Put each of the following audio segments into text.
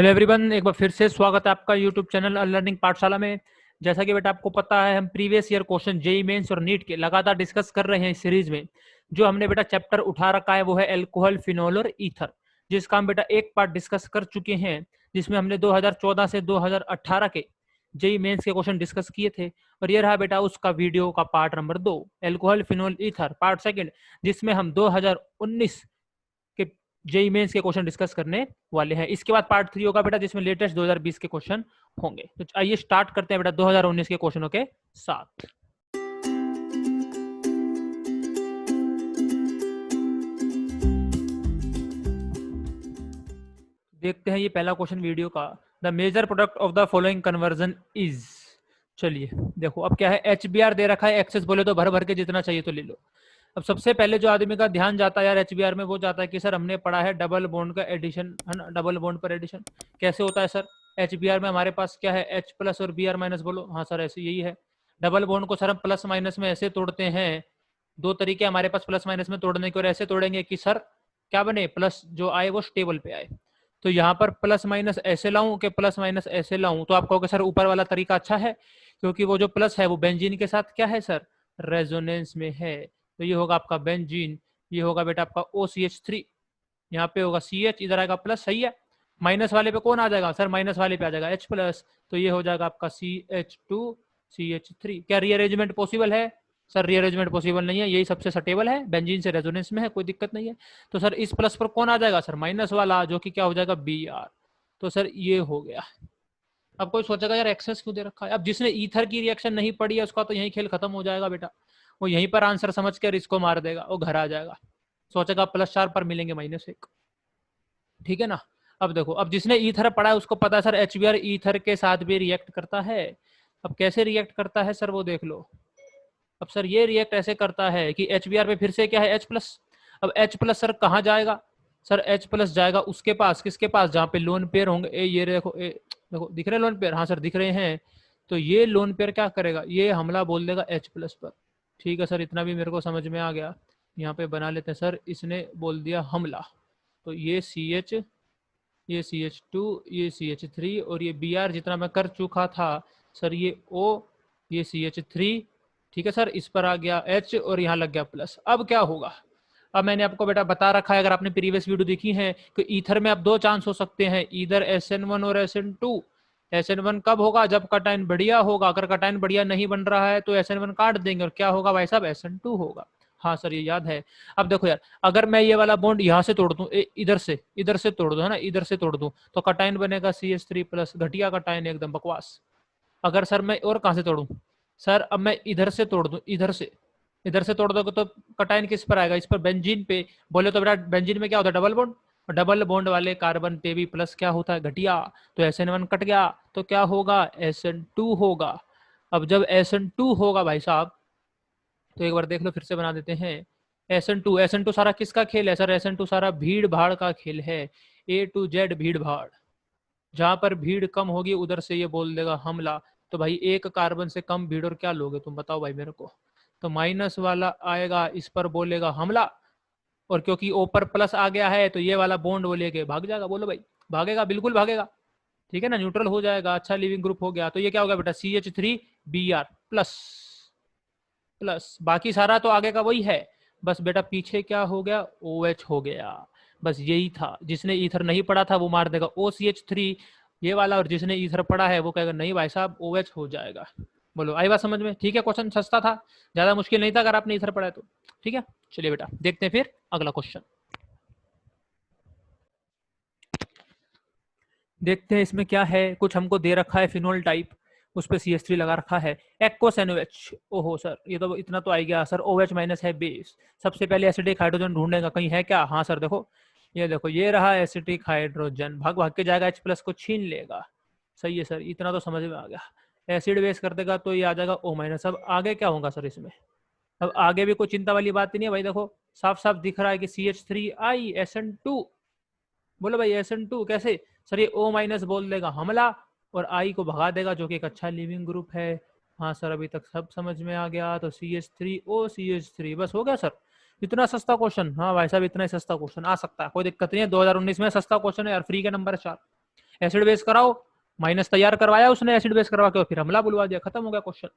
Hello everyone, एक बार फिर से स्वागत है आपका यूट्यूब चैनल लर्निंग पाठशाला में। जैसा कि बेटा आपको पता है, हम previous year question JEE mains और नीट के लगातार डिस्कस कर रहे हैं इस सीरीज में। जो हमने बेटा चैप्टर उठा रखा है वो है अल्कोहल, फिनोल और ईथर, जिसका हम बेटा एक पार्ट डिस्कस कर चुके हैं, जिसमें हमने 2014 से 2018 के जेई मेंस के क्वेश्चन डिस्कस किए थे। और ये रहा बेटा उसका वीडियो का part number 2, alcohol, phenol, ether part second, जिसमें हम 2019 के जेई मेंस के क्वेश्चन डिस्कस करने वाले हैं। इसके बाद पार्ट 3 होगा बेटा, जिसमें लेटेस्ट 2020 के क्वेश्चन होंगे। तो आइए स्टार्ट करते हैं बेटा 2019 के क्वेश्चनों के साथ। देखते हैं ये पहला क्वेश्चन वीडियो का। The major product of the following conversion is. चलिए देखो, अब क्या है, HBr दे रखा है, एक्सेस बोले तो भर भर के जितना चाहिए तो ले लो। अब सबसे पहले जो आदमी का ध्यान जाता है यार HBr में, वो जाता है कि सर हमने पढ़ा है डबल बॉन्ड का एडिशन, है ना, डबल बॉन्ड पर एडिशन कैसे होता है सर। HBr में हमारे पास क्या है, H प्लस और Br माइनस, बोलो हाँ सर ऐसे यही है। डबल बॉन्ड को सर हम प्लस माइनस में ऐसे तोड़ते हैं, दो तरीके हमारे पास प्लस माइनस में तोड़ने के, और ऐसे तोड़ेंगे कि सर क्या बने, प्लस जो आए वो स्टेबल पे आए। तो यहाँ पर प्लस माइनस ऐसे लाऊं कि प्लस माइनस ऐसे लाऊं, तो आप कहोगे सर ऊपर वाला तरीका अच्छा है, क्योंकि वो जो प्लस है वो बेंजीन के साथ क्या है सर, रेजोनेंस में है। तो ये होगा आपका बेंजीन, ये होगा बेटा आपका OCH3, यहाँ पे होगा CH, इधर आएगा प्लस, सही है। माइनस वाले पे कौन आ जाएगा सर, माइनस वाले पे आ जाएगा H प्लस, तो ये हो जाएगा आपका CH2 CH3। क्या रीअरेंजमेंट पॉसिबल है सर? रीअरेंजमेंट पॉसिबल नहीं है, यही सबसे सटेबल है, बेंजीन से रेजोनेंस में है, कोई दिक्कत नहीं है। तो सर इस प्लस पर कौन आ जाएगा सर, माइनस वाला, जो कि क्या हो जाएगा Br। तो सर ये हो गया। अब कोई सोचेगा यार एक्सेस क्यों दे रखा है। अब जिसने ईथर की रिएक्शन नहीं पढ़ी है उसका तो यही खेल खत्म हो जाएगा बेटा, वो यहीं पर आंसर समझ कर इसको मार देगा, वो घर आ जाएगा, सोचेगा +4 पर मिलेंगे -1। ठीक है ना। अब देखो, अब जिसने ईथर पढ़ा है उसको पता है सर HBr ईथर के साथ भी रिएक्ट करता है। अब कैसे रिएक्ट करता है सर वो देख लो। अब सर ये रिएक्ट ऐसे करता है कि HBr पे फिर से क्या है H प्लस। अब H प्लस सर कहाँ जाएगा सर, H प्लस जाएगा उसके पास, किसके पास, जहाँ पे लोन पेयर होंगे। ये देखो, देखो दिख रहे लोन पेयर, हाँ सर दिख रहे हैं। तो ये लोन पेयर क्या करेगा, ये हमला बोल देगा H प्लस पर। ठीक है सर, इतना भी मेरे को समझ में आ गया। यहाँ पे बना लेते हैं सर, इसने बोल दिया हमला, तो ये CH, ये CH2, ये CH3, और ये Br जितना मैं कर चुका था सर, ये O, ये CH3। ठीक है सर, इस पर आ गया H और यहाँ लग गया प्लस। अब क्या होगा, अब मैंने आपको बेटा बता रखा है, अगर आपने प्रीवियस वीडियो देखी है, कि ईथर में अब दो चांस हो सकते हैं, इधर SN1 और SN2। SN1 कब होगा, जब कटाइन बढ़िया होगा, अगर कटाइन बढ़िया नहीं बन रहा है तो SN1 काट देंगे, और क्या होगा भाई साहब, SN2 होगा। हाँ सर ये याद है। अब देखो यार, अगर मैं ये वाला बॉन्ड यहाँ से तोड़ दूं, इधर से तोड़ दूं, है ना, इधर से तोड़ दूं, तो कटाइन बनेगा CH3 प्लस, घटिया कटाइन एकदम बकवास। अगर सर मैं और कहाँ से तोड़ूं सर, अब मैं इधर से तोड़ दूं, इधर से तोड़ दोगे तो कटाइन किस पर आएगा, इस पर, बेंजीन पे। बोले तो बेटा बेंजीन में क्या होता है, डबल बॉन्ड, डबल बॉन्ड वाले कार्बन पे भी प्लस क्या होता है, घटिया। तो SN1 कट गया, तो क्या होगा, SN2 होगा। अब जब SN2 होगा भाई साहब, तो एक बार देख लो, फिर से बना देते हैं। SN2 सारा किसका खेल है सर, SN2 सारा भीड़ भाड़ का खेल है, A to Z भीड़ भाड़। जहां पर भीड़ कम होगी उधर से ये बोल देगा हमला। तो भाई एक कार्बन से कम भीड़ और क्या लोगे तुम बताओ भाई मेरे को। तो माइनस वाला आएगा, इस पर बोलेगा हमला, और क्योंकि ऊपर प्लस आ गया है तो ये वाला बॉन्ड वो लेके भाग जाएगा। बोलो भाई, भागेगा, बिल्कुल भागेगा। ठीक है ना, न्यूट्रल हो जाएगा, अच्छा लिविंग ग्रुप हो गया। तो ये क्या होगा बेटा, CH3Br प्लस, प्लस बाकी सारा तो आगे का वही है, बस बेटा पीछे क्या हो गया, OH हो गया। बस यही था, जिसने ईथर नहीं पढ़ा था वो मार देगा OCH3 ये वाला, और जिसने ईथर पढ़ा है वो कहेगा नहीं भाई साहब OH हो जाएगा। बोलो आई बात समझ में। ठीक है, क्वेश्चन सस्ता था, ज्यादा मुश्किल नहीं था अगर आपने ईथर पढ़ा है तो। ठीक है, चलिए बेटा देखते हैं फिर अगला क्वेश्चन। देखते हैं इसमें क्या है, कुछ हमको दे रखा है फिनोल टाइप, उस पर CH3 लगा रखा है, एक्वस NOH। ओहो सर, ये तो इतना तो आ गया सर, OH माइनस है बेस। सबसे पहले एसिडिक हाइड्रोजन ढूंढेगा, कहीं है क्या, हाँ सर देखो, ये देखो ये रहा एसिडिक हाइड्रोजन, भाग भाग के जाएगा, H प्लस को छीन लेगा। सही है सर, इतना तो समझ में आ गया। एसिड बेस कर देगा तो ये आ जाएगा O माइनस। अब आगे क्या होगा सर इसमें, अब आगे भी कोई चिंता वाली बात नहीं है भाई, देखो साफ साफ दिख रहा है कि CH3I SN2। बोलो भाई SN2 कैसे सर, ये O माइनस बोल देगा हमला, और I को भगा देगा, जो कि एक अच्छा लिविंग ग्रुप है। हाँ सर अभी तक सब समझ में आ गया। तो CH3O CH3, बस हो गया सर, इतना सस्ता क्वेश्चन। हाँ भाई साहब इतना ही सस्ता क्वेश्चन आ सकता है, कोई दिक्कत नहीं है, 2019 में सस्ता क्वेश्चन है यार, फ्री के नंबर 4। एसिड बेस कराओ, माइनस तैयार करवाया उसने एसिड बेस करवा के, फिर हमला बुलवा दिया, खत्म हो गया क्वेश्चन।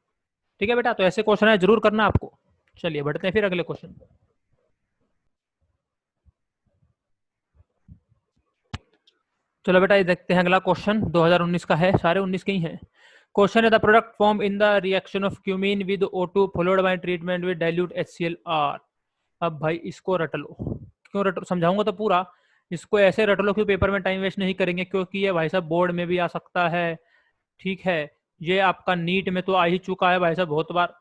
ठीक है बेटा, तो ऐसे क्वेश्चन है जरूर करना आपको। चलिए बढ़ते हैं फिर अगले क्वेश्चन। चलो बेटा ये देखते हैं अगला क्वेश्चन, 2019 का है, सारे 19 के ही हैं। क्वेश्चन है the product form in the reaction of cumene with O2 followed by treatment with dilute HCl। अब भाई इसको रट लो, क्यों रट, समझाऊंगा तो पूरा, इसको ऐसे रट लो क्यों पेपर में टाइम वेस्ट नहीं करेंगे, क्योंकि ये भाई साहब बोर्ड में भी आ सकता है। ठीक है, ये आपका नीट में तो आ ही चुका है भाई साहब बहुत बार,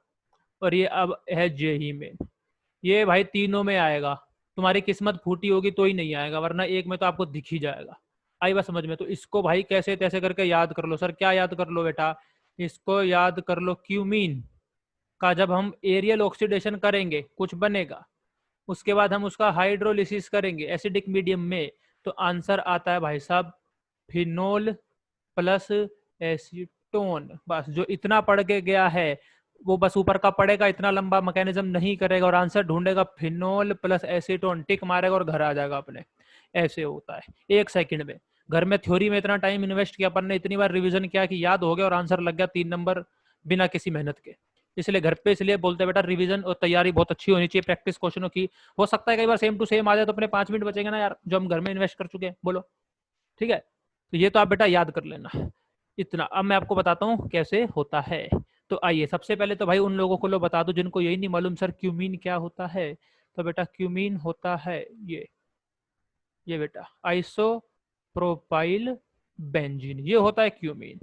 और ये अब है जेई में, ये भाई तीनों में आएगा। तुम्हारी किस्मत फूटी होगी तो ही नहीं आएगा, वरना एक में तो आपको दिख ही जाएगा। आई बात समझ में? तो इसको भाई कैसे तैसे करके याद कर लो। सर क्या याद कर लो बेटा? इसको याद कर लो, क्यूमीन का जब हम एरियल ऑक्सीडेशन करेंगे कुछ बनेगा, उसके बाद हम उसका हाइड्रोलिसिस करेंगे एसिडिक मीडियम में, तो आंसर आता है भाई साहब फिनोल प्लस एसीटोन। बस जो इतना पढ़ के गया है वो बस ऊपर का पढ़ेगा, इतना लंबा मैकेनिज्म नहीं करेगा और आंसर ढूंढेगा फिनोल प्लस एसीटोन, टिक मारेगा और घर आ जाएगा अपने। ऐसे होता है 1 सेकंड में। घर में थ्योरी में इतना टाइम इन्वेस्ट किया अपन ने, इतनी बार रिवीजन किया कि याद हो गया और आंसर लग गया 3 नंबर बिना किसी मेहनत के। इसलिए घर पे इसलिए बोलते बेटा रिवीजन और तैयारी बहुत अच्छी होनी चाहिए प्रैक्टिस क्वेश्चनों की। हो सकता है कई बार सेम टू सेम आ जाए तो अपने 5 मिनट बचेंगे ना यार, जो हम घर में इन्वेस्ट कर चुके हैं। बोलो ठीक है, तो ये तो आप बेटा याद कर लेना इतना। अब मैं आपको बताता हूँ कैसे होता है। तो आइए सबसे पहले तो भाई उन लोगों को लो बता दो जिनको यही नहीं मालूम सर क्यूमीन क्या होता है। तो बेटा क्यूमीन होता है ये बेटा आइसो प्रोपाइल बेंजीन, ये होता है क्यूमीन।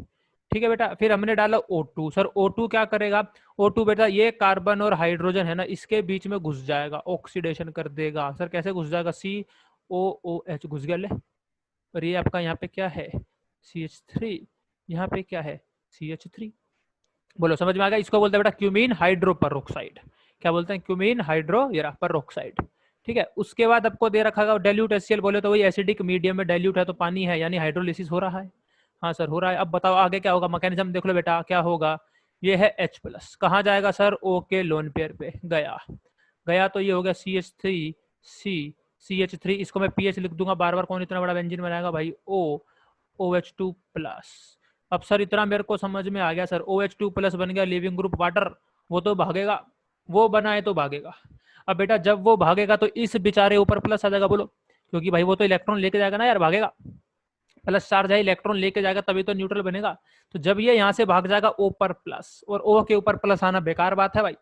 ठीक है बेटा, फिर हमने डाला O2। सर O2 क्या करेगा? O2 बेटा ये कार्बन और हाइड्रोजन है ना, इसके बीच में घुस जाएगा, ऑक्सीडेशन कर देगा। सर कैसे घुस जाएगा? COOH घुस गया ले, और ये आपका यहाँ पे क्या है? CH3, यहाँ पे क्या है? CH3। बोलो समझ में आ गया? इसको बोलते हैं बेटा क्यूमीन हाइड्रो पेरोक्साइड। क्या बोलते हैं? Cumene hydro peroxide. ठीक है, उसके बाद आपको दे रखा है डाइल्यूट HCl, बोले तो वही एसिडिक मीडियम में डाइल्यूट है तो पानी है, यानी हाइड्रोलिसिस हो रहा है। हाँ सर हो रहा है। अब बताओ आगे क्या होगा, मैकेनिज्म देख लो बेटा क्या होगा। ये है H+, कहाँ जाएगा सर? O के लोन पेयर पे गया, गया तो ये हो गया CH3 इसको मैं PH लिख दूंगा, बार बार कौन इतना बड़ा व्यंजन बनाएगा भाई। OH2+। अब सर इतना मेरे को समझ में आ गया सर, OH2+ बन गया लिविंग ग्रुप वाटर, वो तो भागेगा, वो बनाए तो भागेगा। अब बेटा जब वो भागेगा तो इस बेचारे ऊपर प्लस आ जाएगा, बोलो, क्योंकि भाई वो तो इलेक्ट्रॉन लेके जाएगा ना यार, भागेगा, प्लस चार्ज है, इलेक्ट्रॉन लेके जाएगा तभी तो न्यूट्रल बनेगा। तो जब ये यहाँ से भाग जाएगा O पर प्लस, और O के ऊपर प्लस आना बेकार बात है भाई,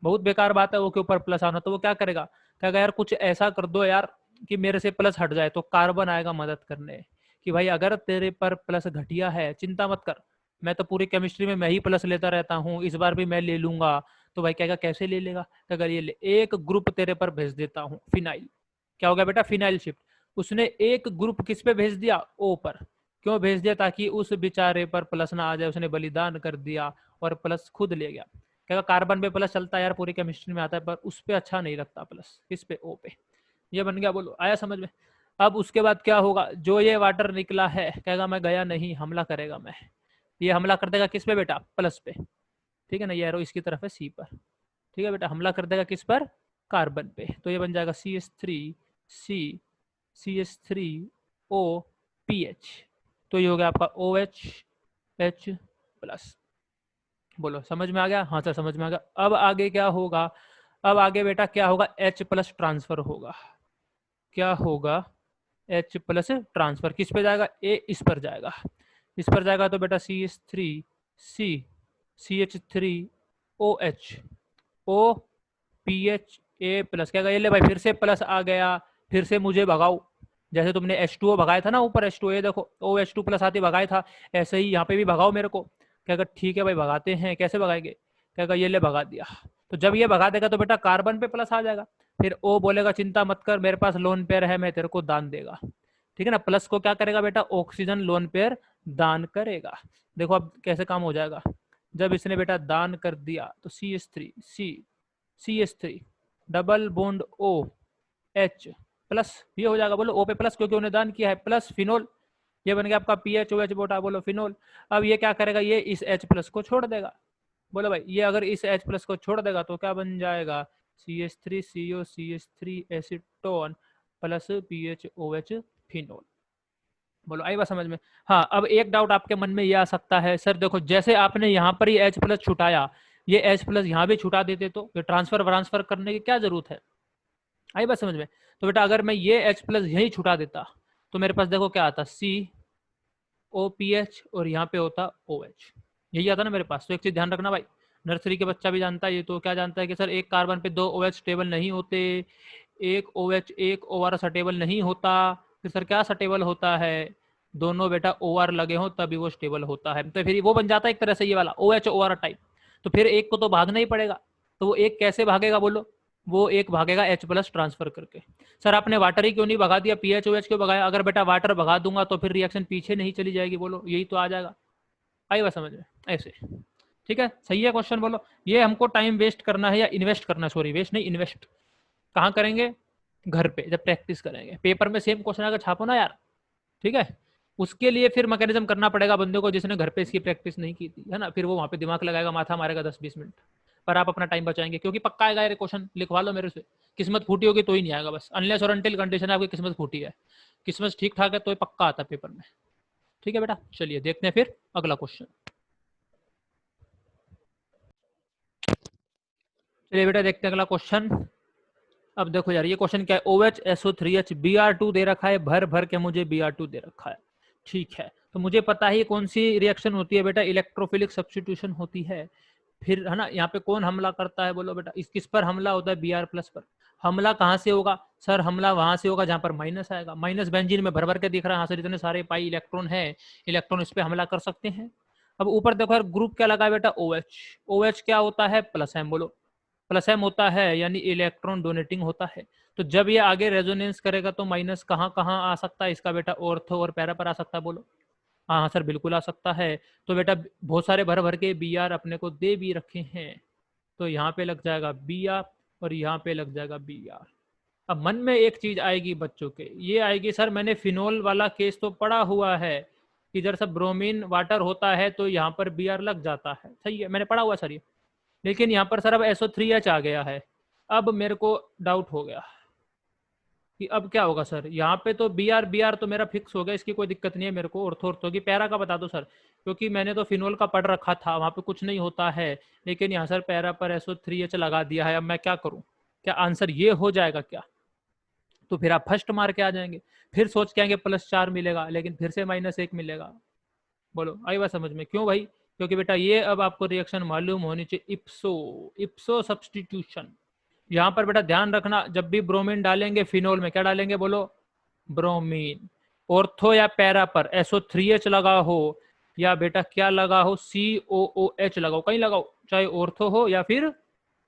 बहुत बेकार बात है O के ऊपर प्लस आना। तो वो क्या करेगा? कहेगा यार कुछ ऐसा कर दो यार कि मेरे से प्लस हट जाए, तो कार्बन आएगा मदद करने कि भाई अगर तेरे पर प्लस घटिया है चिंता मत कर, मैं तो पूरी केमिस्ट्री में मैं ही प्लस लेता रहता हूँ, इस बार भी मैं ले लूंगा। तो भाई कहेगा कैसे ले लेगा? अगर ये ले, एक ग्रुप तेरे पर भेज देता हूँ फिनाइल। क्या हो गया बेटा? Phenyl shift. उसने एक ग्रुप किस पे भेज दिया? O पर। क्यों भेज दिया? ताकि उस बेचारे पर प्लस ना आ जाए, उसने बलिदान कर दिया और प्लस खुद ले गया। क्या कार्बन पे प्लस चलता है यार, पूरी केमिस्ट्री में आता है, पर उस पे अच्छा नहीं लगता प्लस, किस पे? O पे। ये बन गया, बोलो आया समझ में? अब उसके बाद क्या होगा? जो ये वाटर निकला है कहेगा मैं गया नहीं, हमला करेगा मैं, ये हमला कर देगा किस पे बेटा? प्लस पे। ठीक है ना, ये एरो इसकी तरफ है C पर। ठीक है बेटा, हमला कर देगा किस पर? कार्बन पे। तो ये बन जाएगा CH3O तो ये हो गया आपका OH+। बोलो समझ में आ गया? हाँ सर समझ में आ गया। अब आगे क्या होगा? अब आगे बेटा क्या होगा? H+ ट्रांसफर होगा। क्या होगा? H+ ट्रांसफर किस पे जाएगा? इस पर जाएगा, इस पर जाएगा तो बेटा CH3OH OPH A+। क्या ये ले भाई फिर से प्लस आ गया, फिर से मुझे भगाओ। जैसे तुमने H2O भगाया था ना ऊपर, H2O देखो OH2+ आते भगाया था, ऐसे ही यहाँ पे भी भगाओ मेरे को। क्या ठीक है भाई भगाते हैं, कैसे भगाएंगे? क्या ये ले भगा दिया। तो जब ये भगा देगा तो बेटा कार्बन पे प्लस आ जाएगा, फिर O बोलेगा चिंता मत कर मेरे पास लोन पेयर है, मैं तेरे को दान देगा। ठीक है ना, प्लस को क्या करेगा बेटा? ऑक्सीजन लोन पेयर दान करेगा। देखो अब कैसे काम हो जाएगा। जब इसने बेटा दान कर दिया तो CH3 डबल बॉन्ड OH+, ये हो जाएगा, बोलो O पे प्लस, क्योंकि उन्हें दान किया है, प्लस फिनोल, ये बन गया आपका PHOH बोटा, बोलो फिनोल। अब ये क्या करेगा? ये इस H+ को छोड़ देगा। बोलो भाई ये अगर इस H+ को छोड़ देगा तो क्या बन जाएगा? CH3CO CH3 acetone plus PHOH phenol. बोलो आई बात समझ में? हाँ, अब एक डाउट आपके मन में ये आ सकता है, सर देखो जैसे आपने यहाँ पर ही H प्लस छुटाया, ये H प्लस यहाँ भी छुटा देते तो ये ट्रांसफर व्रांसफर करने की क्या जरूरत है? आई बात समझ में? तो बेटा अगर मैं ये H प्लस यही छुटा देता तो मेरे पास देखो क्या आता, COPH और यहाँ पे होता OH, यही आता ना मेरे पास। तो एक चीज ध्यान रखना भाई, नर्सरी के बच्चा भी जानता है ये, तो क्या जानता है कि सर एक कार्बन पे 2 OH स्टेबल नहीं होते, एक OH एक OR स्टेबल नहीं होता, फिर सर क्या स्टेबल होता है, दोनों बेटा OR लगे हो तभी वो स्टेबल होता है। तो फिर वो बन जाता है एक तरह से ये वाला OH OR टाइप। तो फिर एक को तो भागना ही पड़ेगा, तो वो एक कैसे भागेगा बोलो? वो एक भागेगा H प्लस ट्रांसफर करके। सर आपने वाटर ही क्यों नहीं भगा दिया, PHOH क्यों भगाया? अगर बेटा वाटर भगा दूंगा तो फिर रिएक्शन पीछे नहीं चली जाएगी, बोलो यही तो आ जाएगा। आई बात समझ में? ऐसे ठीक है, सही है क्वेश्चन। बोलो ये हमको टाइम वेस्ट करना है या इन्वेस्ट करना, सॉरी वेस्ट नहीं इन्वेस्ट, कहाँ करेंगे? घर पे जब प्रैक्टिस करेंगे। पेपर में सेम क्वेश्चन अगर छापो ना यार, ठीक है, उसके लिए फिर मैकेनिज्म करना पड़ेगा बंदे को जिसने घर पे इसकी प्रैक्टिस नहीं की थी, है ना, फिर वो वहां पे दिमाग लगाएगा, माथा मारेगा 10-20 मिनट, पर आप अपना टाइम बचाएंगे क्योंकि पक्का आएगा ये क्वेश्चन, लिखवा लो मेरे से। किस्मत फूटी होगी तो ही नहीं आएगा, बस अनलेस और अनटिल कंडीशन है आपकी किस्मत फूटी है, किस्मत ठीक ठाक है तो ये पक्का आता है पेपर में। ठीक है बेटा, चलिए देखते हैं फिर अगला क्वेश्चन। चलिए बेटा देखते हैं अगला क्वेश्चन। अब देखो यार ये क्वेश्चन क्या है, OH SO3H Br2 दे रखा है, भर भर के मुझे Br2 दे रखा है, ठीक है। तो मुझे पता है कौन सी रिएक्शन होती है बेटा, इलेक्ट्रोफिलिक सब्स्टिट्यूशन होती है। फिर है ना, यहाँ पे कौन हमला करता है बोलो बेटा, इस किस पर हमला होता है? Br प्लस पर। हमला कहाँ से होगा सर? हमला वहां से होगा जहां पर माइनस आएगा, माइनस बेंजीन में भर भर के दिख रहा है, यहाँ से इतने सारे पाई इलेक्ट्रॉन है, इलेक्ट्रॉन इस पे हमला कर सकते हैं। अब ऊपर देखो यार ग्रुप क्या लगा है बेटा, OH। OH क्या होता है? प्लस एम, बोलो प्लस एम होता है, यानी इलेक्ट्रॉन डोनेटिंग होता है। तो जब ये आगे रेजोनेंस करेगा तो माइनस कहाँ कहाँ आ सकता है इसका बेटा? ऑर्थो और पैरा पर आ सकता है, बोलो। हाँ हाँ सर बिल्कुल आ सकता है। तो बेटा बहुत सारे भर भर के Br अपने को दे भी रखे हैं, तो यहाँ पे लग जाएगा Br और यहाँ पे लग जाएगा Br। अब मन में एक चीज आएगी बच्चों के, ये आएगी सर मैंने फिनोल वाला केस तो पढ़ा हुआ है, इधर सब ब्रोमीन वाटर होता है तो यहाँ पर Br लग जाता है, सही है मैंने पढ़ा हुआ सर ये। लेकिन यहाँ पर सर अब SO3H आ गया है, अब मेरे को डाउट हो गया कि अब क्या होगा सर। यहाँ पे तो Br तो मेरा फिक्स हो गया, इसकी कोई दिक्कत नहीं है मेरे को। ऑर्थो ऑर्थो की पैरा का बता दो सर, क्योंकि मैंने तो फिनोल का पढ़ रखा था, वहाँ पे कुछ नहीं होता है, लेकिन यहाँ सर पैरा पर SO3H लगा दिया है, अब मैं क्या करूँ? क्या आंसर ये हो जाएगा क्या? तो फिर आप फर्स्ट मार के आ जाएंगे, फिर सोच के आएंगे +4 मिलेगा, लेकिन फिर से -1 मिलेगा। बोलो आई बात समझ में? क्यों भाई? क्योंकि बेटा ये अब आपको रिएक्शन मालूम होनी चाहिए, इप्सो इप्सो सब्सटीट्यूशन। यहाँ पर बेटा ध्यान रखना, जब भी ब्रोमीन डालेंगे फिनोल में क्या डालेंगे बोलो? ब्रोमीन। ऑर्थो या पैरा पर SO3H लगा हो या बेटा क्या लगा हो, COOH लगाओ, कहीं लगाओ, चाहे ऑर्थो हो या फिर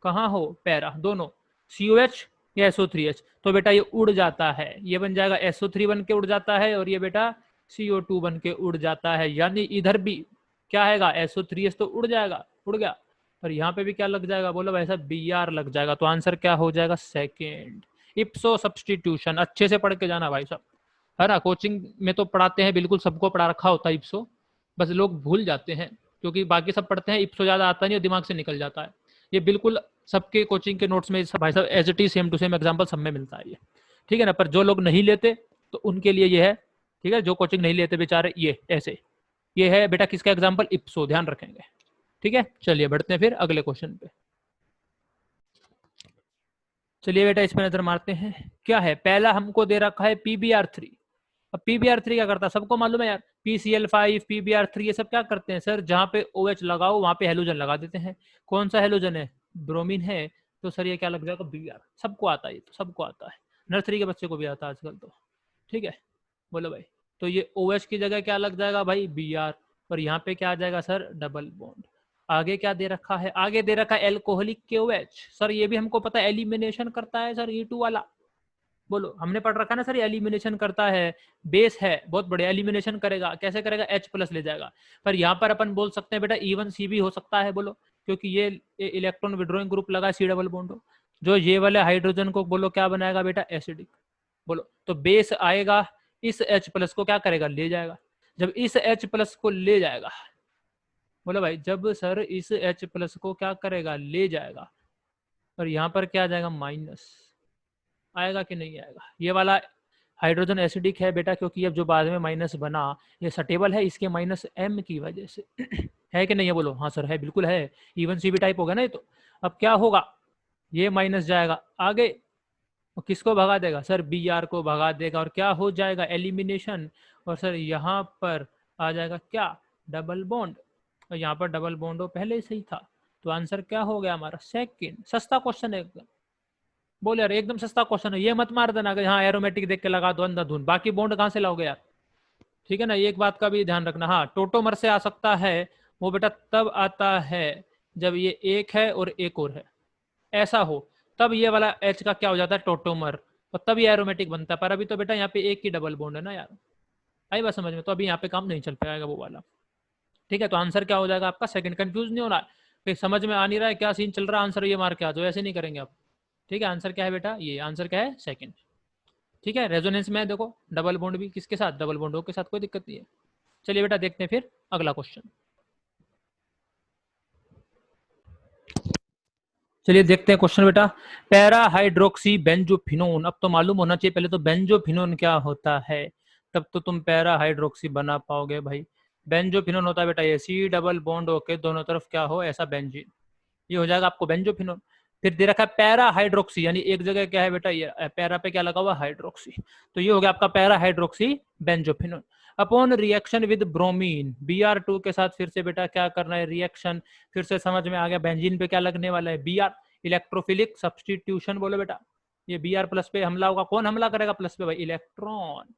कहाँ हो, पैरा, दोनों, COH या SO3H, तो बेटा ये उड़ जाता है, ये बन जाएगा SO3 बन के उड़ जाता है, और ये बेटा CO2 बन के उड़ जाता है, यानी इधर भी क्या आएगा, SO3H तो उड़ जाएगा, उड़ गया, और यहाँ पे भी क्या लग जाएगा बोलो वैसा, Br लग जाएगा। तो आंसर क्या हो जाएगा? Second, इप्सो substitution. अच्छे से पढ़ के जाना भाई साहब, है ना, कोचिंग में तो पढ़ाते हैं, बिल्कुल सबको पढ़ा रखा होता है इप्सो, बस लोग भूल जाते हैं क्योंकि बाकी सब पढ़ते हैं, इप्सो ज़्यादा आता नहीं और दिमाग से निकल जाता है। ये बिल्कुल सबके कोचिंग के नोट्स में भाई साहब as it is same to same example सब में मिलता है ये, ठीक है ना। पर जो लोग नहीं लेते तो उनके लिए ये है, ठीक है, जो कोचिंग नहीं लेते बेचारे, ये ऐसे, ये है बेटा किसका एग्जाम्पल? इप्सो, ध्यान रखेंगे, ठीक है। चलिए बढ़ते हैं फिर अगले क्वेश्चन पे। चलिए बेटा इस पर नजर मारते हैं, क्या है पहला हमको दे रखा है PBr3। अब PBr3 क्या करता है सबको मालूम है यार, PCl5 PBr3 ये सब क्या करते हैं सर, जहाँ पे OH लगाओ वहां पे हेलोजन लगा देते हैं। कौन सा हेलोजन है? ब्रोमीन है, तो सर ये क्या लग जाएगा? Br। सबको आता है, ये तो सबको आता है, नर्सरी के बच्चे को भी आता है आजकल तो, ठीक है। बोलो भाई, तो ये OH की जगह क्या लग जाएगा भाई? Br। और यहाँ पे क्या आ जाएगा सर? Double bond. आगे क्या दे रखा है? आगे दे रखा है एल्कोहलिक KOH। सर ये भी हमको पता है एलिमिनेशन करता है सर, E2 वाला। बोलो हमने पढ़ रखा है ना सर, ये एलिमिनेशन करता है, बेस है बहुत बढ़िया, एलिमिनेशन करेगा, कैसे करेगा? H प्लस ले जाएगा। पर यहाँ पर अपन बोल सकते हैं बेटा E1C भी हो सकता है, बोलो, क्योंकि ये इलेक्ट्रॉन विड्रॉइंग ग्रुप लगा C डबल बॉन्ड हो, जो ये वाले हाइड्रोजन को बोलो क्या बनाएगा बेटा? एसिडिक। बोलो तो बेस आएगा, इस H प्लस को क्या करेगा? ले जाएगा। जब इस H प्लस को ले जाएगा, बोलो भाई, जब सर इस H प्लस को क्या करेगा? ले जाएगा, और यहाँ पर क्या आ जाएगा? माइनस आएगा कि नहीं आएगा? ये वाला हाइड्रोजन एसिडिक है बेटा, क्योंकि अब जो बाद में माइनस बना ये सटेबल है इसके माइनस m की वजह से। है कि नहीं है बोलो? हाँ सर है, बिल्कुल है, इवन सी बी टाइप होगा ना ये तो। अब क्या होगा, ये माइनस जाएगा आगे, और किसको भगा देगा सर? बी आर को भगा देगा, और क्या हो जाएगा? एलिमिनेशन। और सर यहाँ पर आ जाएगा क्या? Double bond. और यहाँ पर डबल बॉन्ड हो पहले से ही था, तो आंसर क्या हो गया हमारा? सेकंड। सस्ता क्वेश्चन है एकदम। बोल यार एकदम सस्ता क्वेश्चन है, ये मत मार देना कि हाँ एरोमेटिक देख के लगा दो अंधाधुन, बाकी बॉन्ड कहाँ से लाओगे यार? ठीक है ना, एक बात का भी ध्यान रखना। हाँ टोटोमर से आ सकता है वो बेटा, तब आता है जब ये एक है और एक और है, ऐसा हो, तब ये वाला एच का क्या हो जाता है? टोटोमर, और तब ये एरोमेटिक बनता है। पर अभी तो बेटा यहाँ पे एक ही डबल बॉन्ड है ना यार, आई बात समझ में? तो अभी यहाँ पे काम नहीं चल पाएगा वो वाला। ठीक है, तो आंसर क्या हो जाएगा आपका? सेकंड। कंफ्यूज नहीं होना है, समझ में आ नहीं रहा है क्या सीन चल रहा है, आंसर ये मार के आ जाओ, ऐसे नहीं करेंगे आप। ठीक है, आंसर क्या है बेटा? ये आंसर क्या है? सेकंड। ठीक है, रेजोनेंस में देखो डबल बॉन्ड भी किसके साथ? डबल बॉन्ड के साथ, कोई दिक्कत नहीं है। चलिए बेटा देखते हैं फिर अगला क्वेश्चन। चलिए देखते हैं क्वेश्चन बेटा। पैरा हाइड्रोक्सी बेंजोफिनोन, अब तो मालूम होना चाहिए पहले तो बेंजोफिनोन क्या होता है, तब तो तुम पैरा हाइड्रोक्सी बना पाओगे भाई। बेंजोफिनोन होता है बेटा ये सी डबल बॉन्ड होके दोनों तरफ क्या हो, ऐसा बेंजीन, ये हो जाएगा आपको बेंजोफिनोन। फिर दे रखा है पैरा हाइड्रोक्सी, यानी एक जगह क्या है बेटा, ये पैरा पे क्या लगा हुआ? हाइड्रोक्सी, तो ये हो गया आपका para hydroxy benzophenone. Upon reaction with bromine, Br2 के साथ फिर से बेटा क्या करना है? रिएक्शन। फिर से समझ में आ गया, बेंजीन पे क्या लगने वाला है? Br, इलेक्ट्रोफिलिक सब्सटीट्यूशन बोलो बेटा। ये Br प्लस पे हमला होगा, कौन हमला करेगा प्लस पे भाई? इलेक्ट्रॉन।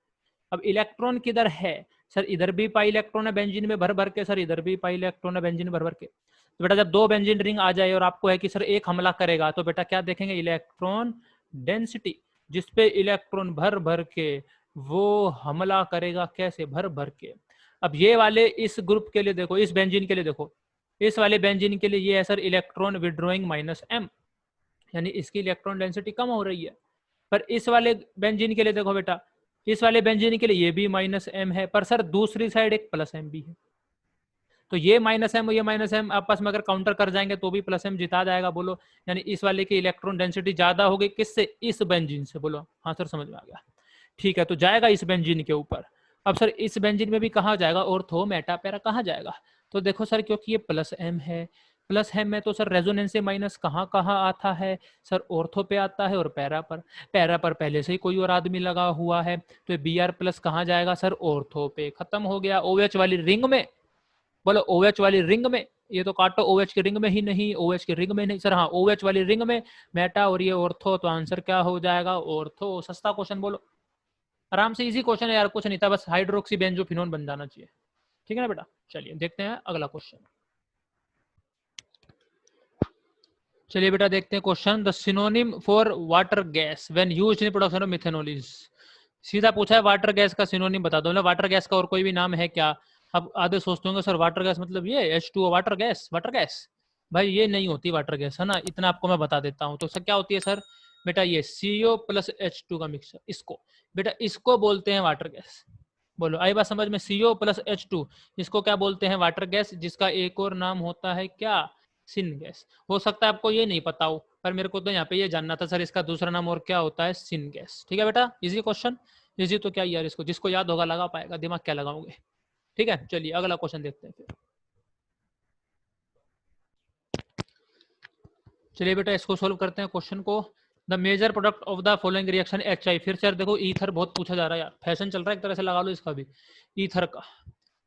अब इलेक्ट्रॉन किधर है सर? इधर भी पाई इलेक्ट्रॉन है बेंजीन में भर भर के, सर इधर भी पाई इलेक्ट्रॉन है बेंजीन भर भर के। तो बेटा जब दो बेंजीन रिंग आ जाए और आपको है कि सर एक हमला करेगा, तो बेटा क्या देखेंगे? इलेक्ट्रॉन डेंसिटी, जिसपे इलेक्ट्रॉन भर भर के वो हमला करेगा, कैसे? भर भर के। अब ये वाले इस ग्रुप के लिए देखो, इस बेंजीन के लिए देखो, इस वाले बेंजीन के लिए ये है सर इलेक्ट्रॉन विड्रॉइंग -m, यानी इसकी इलेक्ट्रॉन डेंसिटी कम हो रही है। पर इस वाले बेंजीन के लिए देखो बेटा, इस वाले बेंजीन के लिए ये भी -m है, पर सर दूसरी साइड एक +m भी है, तो ये -m और ये -m आपस में अगर काउंटर कर जाएंगे तो भी +m जिता जाएगा बोलो। यानी इस वाले की इलेक्ट्रॉन डेंसिटी ज्यादा होगी, किससे? इस बेंजीन से। बोलो हाँ सर समझ में आ गया। ठीक है, तो जाएगा इस बेंजीन के ऊपर। अब सर इस बेंजीन में भी कहाँ जाएगा? ऑर्थो मेटा पैरा कहाँ जाएगा? तो देखो सर क्योंकि ये +m है, +m में तो सर रेजोनेंस से माइनस कहाँ कहाँ आता है? सर ऑर्थो पे आता है और पैरा पर। पैरा पर पहले से ही कोई और आदमी लगा हुआ है, तो Br+ कहाँ जाएगा सर? ऑर्थो पे। खत्म हो गया। OH वाली रिंग में, बोलो OH वाली रिंग में, ये तो काटो OH की रिंग में ही नहीं, OH की रिंग में नहीं सर, हाँ OH वाली रिंग में मेटा और ये ऑर्थो, तो आंसर क्या हो जाएगा? ऑर्थो। सस्ता क्वेश्चन बोलो, आराम से, इजी क्वेश्चन है यार, कुछ नहीं था, बस हाइड्रोक्सी बेंजोफिनोन बन जाना चाहिए। ठीक है ना बेटा? चलिए देखते हैं अगला क्वेश्चन। चलिए बेटा देखते हैं question. The synonym for water gas when used in production of methanol is. सीधा पूछा है वाटर गैस का सिनोनिम बता दो। मतलब वाटर गैस का और कोई भी नाम है क्या? अब आधे सोचते होंगे सर वाटर गैस मतलब ये H2O water gas, water gas. भाई ये नहीं होती वाटर गैस, है ना, इतना आपको मैं बता देता हूँ। तो सर क्या होती है सर? बेटा ये CO+H2 का मिक्सचर, इसको बेटा इसको बोलते हैं वाटर गैस। बोलो आई बात समझ में? CO+H2 इसको क्या बोलते हैं? वाटर गैस, जिसका एक और नाम होता है क्या? Syn gas. हो सकता है आपको ये नहीं पता हो, पर मेरे को तो यहाँ पे ये जानना था सर इसका दूसरा नाम और क्या होता है? Syn gas. ठीक है बेटा, इजी क्वेश्चन। इजी तो क्या यार, इसको जिसको याद होगा लगा पाएगा, दिमाग क्या लगाओगे। ठीक है, चलिए अगला क्वेश्चन देखते हैं फिर। चलिए बेटा इसको सोल्व करते हैं क्वेश्चन को। The major product of the following reaction HI। फिर से देखो ईथर बहुत पूछा जा रहा है यार, फैशन चल रहा है एक तरह से, लगा लो इसका भी, ईथर का।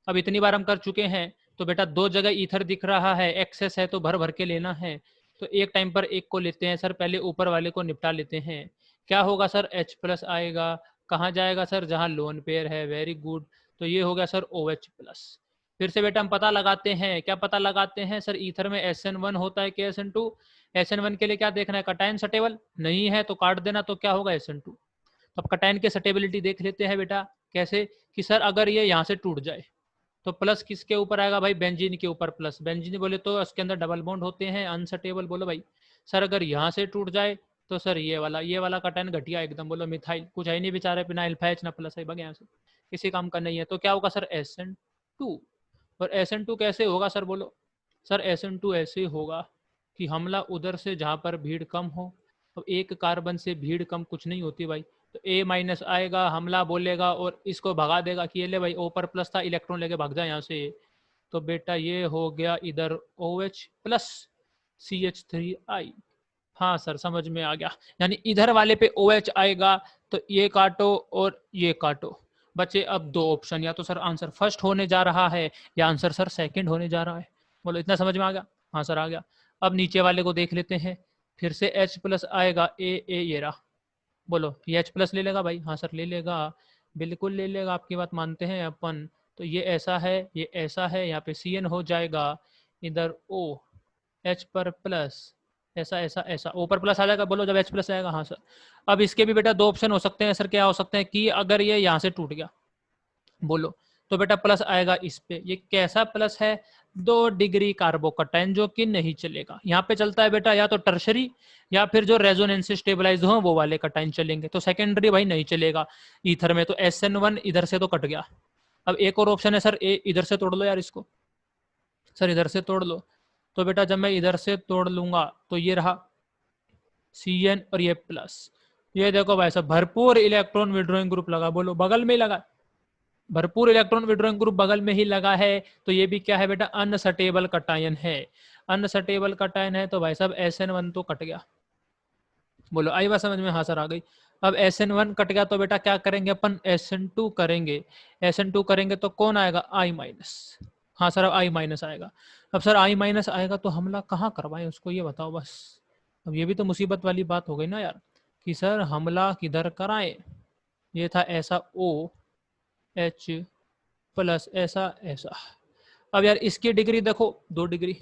अब इतनी बार हम कर चुके हैं, तो बेटा दो जगह ईथर दिख रहा है, एक्सेस है तो भर भर के लेना है। तो एक टाइम पर एक को लेते हैं सर, पहले ऊपर वाले को निपटा लेते हैं। क्या होगा सर? H+ आएगा, कहाँ जाएगा सर? जहाँ लोन पेयर है, वेरी गुड। तो ये हो गया सर OH+। फिर से बेटा हम पता लगाते हैं, क्या पता लगाते हैं सर? ईथर में SN1 होता है कि SN2? SN1 के लिए क्या देखना है? कटायन सटेबल नहीं है तो काट देना, तो क्या होगा? SN2। अब कटायन की सटेबिलिटी देख लेते हैं बेटा, कैसे? कि सर अगर ये यहाँ से टूट जाए तो प्लस किसके ऊपर आएगा भाई? बेंजीन के ऊपर प्लस। बेंजीन बोले तो उसके अंदर डबल बॉन्ड होते हैं, अनसटेबल। बोलो भाई सर अगर यहाँ से टूट जाए तो सर ये वाला कटायन घटिया एकदम। बोलो मिथाइल, कुछ है नहीं बेचारे, बिना अल्फा ना प्लस है, भाग यहाँ से, किसी काम का नहीं है। तो क्या होगा सर? SN2। और SN2 कैसे होगा सर? बोलो सर SN2 ऐसे होगा कि हमला उधर से जहाँ पर भीड़ कम हो। तो एक कार्बन से भीड़ कम कुछ नहीं होती भाई, तो ए माइनस आएगा, हमला बोलेगा और इसको भगा देगा कि ये ले भाई ओ पर प्लस था, इलेक्ट्रॉन लेके भाग जा यहाँ से। तो बेटा ये हो गया इधर OH प्लस CH3I। हाँ सर समझ में आ गया, यानी इधर वाले पे OH आएगा तो ये काटो और ये काटो, बचे अब दो ऑप्शन, या तो सर आंसर फर्स्ट होने जा रहा है या आंसर सर सेकंड होने जा रहा है। बोलो इतना समझ में आ गया? हाँ सर आ गया। अब नीचे वाले को देख लेते हैं, फिर से H प्लस आएगा, ए ये रहा। बोलो ये H प्लस ले लेगा भाई? हाँ सर ले लेगा, बिल्कुल ले लेगा, आपकी बात मानते हैं अपन। तो ये ऐसा है, ये ऐसा है, यहाँ पे CN हो जाएगा, इधर O H पर प्लस, ऐसा ऐसा ऐसा O पर प्लस आ जाएगा। बोलो जब H प्लस आएगा। हाँ सर। अब इसके भी बेटा दो ऑप्शन हो सकते हैं सर, क्या हो सकते हैं कि अगर ये यहाँ से टूट गया, बोलो तो बेटा प्लस आएगा इस पे। ये कैसा प्लस है? 2 डिग्री कार्बोकटाइन, जो कि नहीं चलेगा। यहाँ पे चलता है बेटा या तो टर्शरी या फिर जो रेजोनेंस स्टेबलाइज हो वो वाले कटाइन चलेंगे, तो सेकेंडरी भाई नहीं चलेगा ईथर में। तो SN1 इधर से तो कट गया। अब एक और ऑप्शन है सर, ए इधर से तोड़ लो यार इसको, सर इधर से तोड़ लो। तो बेटा जब मैं इधर से तोड़ लूंगा तो ये रहा CN और ये प्लस, ये देखो भाई साहब भरपूर इलेक्ट्रॉन विड्रॉइंग ग्रुप लगा। बोलो बगल में ही लगा, भरपूर इलेक्ट्रॉन विड्रॉइंग ग्रुप बगल में ही लगा है। तो ये भी क्या है बेटा? अनस्टेबल कटायन है। अनस्टेबल कटायन है तो भाई साहब SN1 तो कट गया। बोलो आई बात समझ में? हाँ सर आ गई। अब SN1 कट गया तो बेटा क्या करेंगे अपन? SN2 करेंगे। SN2 करेंगे तो कौन आएगा? I minus. हाँ सर अब I माइनस आएगा। अब सर I माइनस आएगा तो हमला कहाँ करवाएं उसको, ये बताओ बस। अब ये भी तो मुसीबत वाली बात हो गई ना यार, कि सर हमला किधर कराएं। ये था ऐसा OH प्लस ऐसा ऐसा। अब यार इसकी डिग्री देखो 2 डिग्री,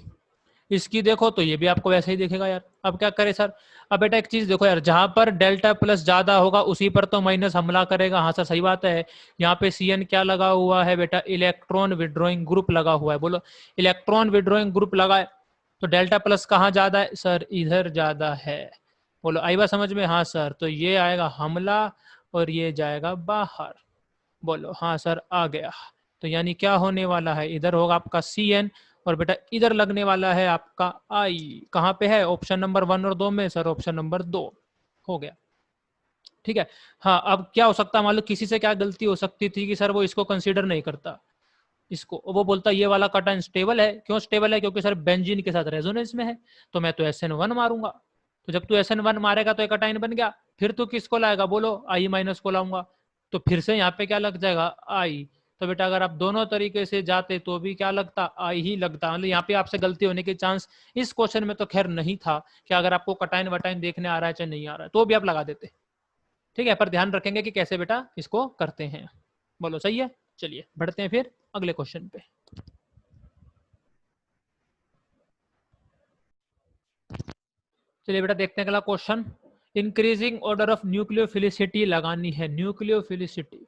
इसकी देखो तो ये भी आपको वैसे ही दिखेगा यार। अब क्या करें सर? अब बेटा एक चीज देखो यार, जहां पर डेल्टा प्लस ज्यादा होगा उसी पर तो माइनस हमला करेगा। हाँ सर सही बात है। यहाँ पे CN क्या लगा हुआ है बेटा? इलेक्ट्रॉन विड्रॉइंग ग्रुप लगा हुआ है। बोलो इलेक्ट्रॉन विड्रॉइंग ग्रुप लगा है तो डेल्टा प्लस कहाँ ज्यादा है? सर इधर ज्यादा है। बोलो आई बात समझ में? हाँ सर। तो ये आएगा हमला और ये जाएगा बाहर। बोलो हाँ सर आ गया। तो यानी क्या होने वाला है? इधर होगा आपका CN और बेटा इधर लगने वाला है आपका I। कहाँ पे है? ऑप्शन नंबर 1 और 2 में। सर ऑप्शन नंबर 2 हो गया। ठीक है। हाँ अब क्या हो सकता है? मान लो किसी से क्या गलती हो सकती थी कि सर वो इसको कंसीडर नहीं करता, इसको वो बोलता ये वाला कटायन स्टेबल है। क्यों स्टेबल है? क्योंकि सर बेंजीन के साथ रेजोनेंस में है, तो मैं तो SN1 मारूंगा। तो जब तू SN1 मारेगा तो एक कटायन बन गया, फिर तू किसको लाएगा? बोलो I माइनस को लाऊंगा, तो फिर से यहाँ पे क्या लग जाएगा? I। तो बेटा अगर आप दोनों तरीके से जाते तो भी क्या लगता? I ही लगता। मतलब यहाँ पे आपसे गलती होने के चांस इस क्वेश्चन में तो खैर नहीं था कि अगर आपको कटायन वटायन देखने आ रहा है चाहे नहीं आ रहा है तो भी आप लगा देते। ठीक है, पर ध्यान रखेंगे कि कैसे बेटा इसको करते हैं। बोलो सही है। चलिए बढ़ते हैं फिर अगले क्वेश्चन पे। चलिए बेटा देखते हैं अगला question. Increasing order of nucleophilicity लगानी है। न्यूक्लियोफिलिसिटी,